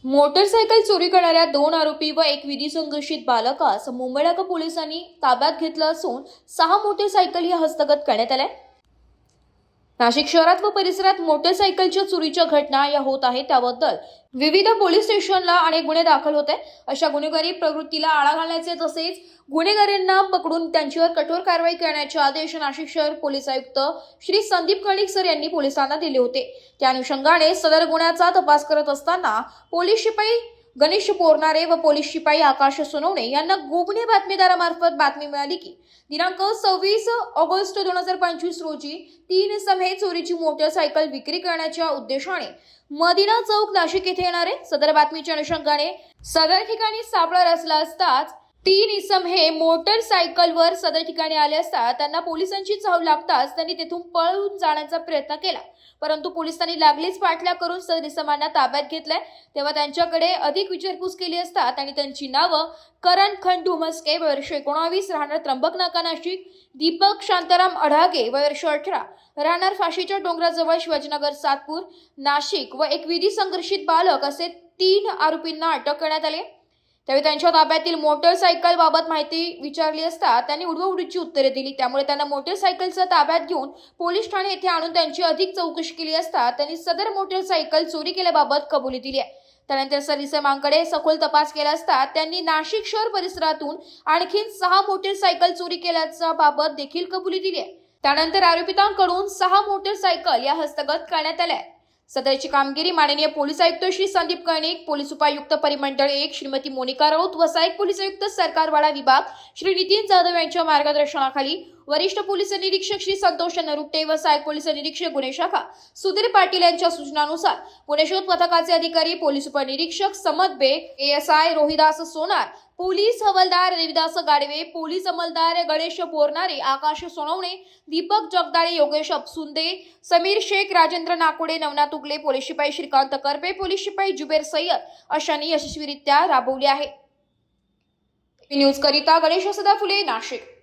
Motorcycle चोरी करणाऱ्या 2 आरोपी व एक विधी संघर्षित बालकास मुंबई नाका पोलिसांनी ताब्यात घेतलं असून 6 मोटरसायकल हस्तगत करण्यात आल्या। नाशिक शहरात व परिसरात मोटरसायकलच्या चोरीच्या घटना या होत आहेत, त्याबद्दल विविध पोलीस स्टेशनला अनेक गुन्हे दाखल होत आहेत। अशा गुन्हेगारी प्रवृत्तीला आळा घालण्याचे तसेच गुन्हेगारांना पकडून त्यांच्यावर कठोर कारवाई करण्याचे आदेश नाशिक शहर पोलीस आयुक्त श्री संदीप कर्णिक सर यांनी पोलिसांना दिले होते। त्या अनुषंगाने सदर गुन्ह्याचा तपास करत असताना पोलीस शिपाई गणेश पोरनारे व पोलीस शिपाई आकाश सोनवणे यांना गोपनीय बातमीदारामार्फत बातमी मिळाली की दिनांक 26 ऑगस्ट 2025 रोजी 3 समे चोरीची मोटरसायकल विक्री करण्याच्या उद्देशाने मदिना चौक नाशिक येथे येणारे। सदर बातमीच्या अनुषंगाने सदर ठिकाणी सापळा रचला असताच 3 इसम हे मोटरसायकलवर सदर ठिकाणी आले असता त्यांना पोलिसांची चाहूल लागताच त्यांनी तेथून पळून जाण्याचा प्रयत्न केला, परंतु पोलिसांनी लागलीच पाठलाग करून सदर इसमांना ताब्यात घेतले। तेव्हा त्यांच्याकडे अधिक विचारपूस केली असता त्यांनी त्यांची नावं करण खंडू मस्के वर्ष 19 राहणार त्र्यंबक नाका नाशिक, दीपक शांताराम अढागे वर्ष 18 राहणार फाशीच्या डोंगराजवळ शिवाजीनगर सातपूर नाशिक व एक विधी संघर्षित बालक असे 3 आरोपींना अटक करण्यात आली। त्यावेळी त्यांच्या ताब्यातील मोटरसायकल बाबत माहिती विचारली असता त्यांनी उडवाउडीची उत्तरे दिली, त्यामुळे त्यांना मोटरसायकलचा ताब्यात घेऊन पोलीस ठाणे येथे आणून त्यांची अधिक चौकशी केली असता त्यांनी सदर मोटरसायकल चोरी केल्याबाबत कबुली दिली आहे। त्यानंतर सदर इसमांकडे सखोल तपास केला असता त्यांनी नाशिक शहर परिसरातून आणखी 6 मोटरसायकल चोरी केल्याच्या बाबत देखील कबुली दिली आहे। त्यानंतर आरोपितांकडून 6 मोटरसायकल या हस्तगत करण्यात आल्या। सदरची कामगिरी माननीय पोलीस आयुक्त श्री संदीप कर्णिक, पोलीस उपायुक्त परिमंडळ 1 श्रीमती मोनिका राऊत व सहाय्यक पोलीस आयुक्त सरकारवाडा विभाग श्री नितीन जाधव यांच्या मार्गदर्शनाखाली वरिष्ठ पोलीस निरीक्षक श्री संतोष नरुट्टे व सहाय्यक पोलीस निरीक्षक गुन्हे शाखा सुधीर पाटील यांच्या सूचनानुसार गुन्हे शोध पथकाचे अधिकारी पोलीस उपनिरीक्षक समद बेग, एएसआय रोहिदास सोनार, पोलीस हवालदार रविदास गाडवे, पोलीस अंमलदार गणेश पोरनारे, आकाश सोनवणे, दीपक जगदाळे, योगेश अपसुंदे, समीर शेख, राजेंद्र नाकोडे, नवनाथ उगले, पोलीस शिपाई श्रीकांत करपे, पोलीस शिपाई जुबेर सय्यद अशांनी यशस्वीरित्या राबवली आहे। न्यूज करिता गणेश सदा फुले, नाशिक।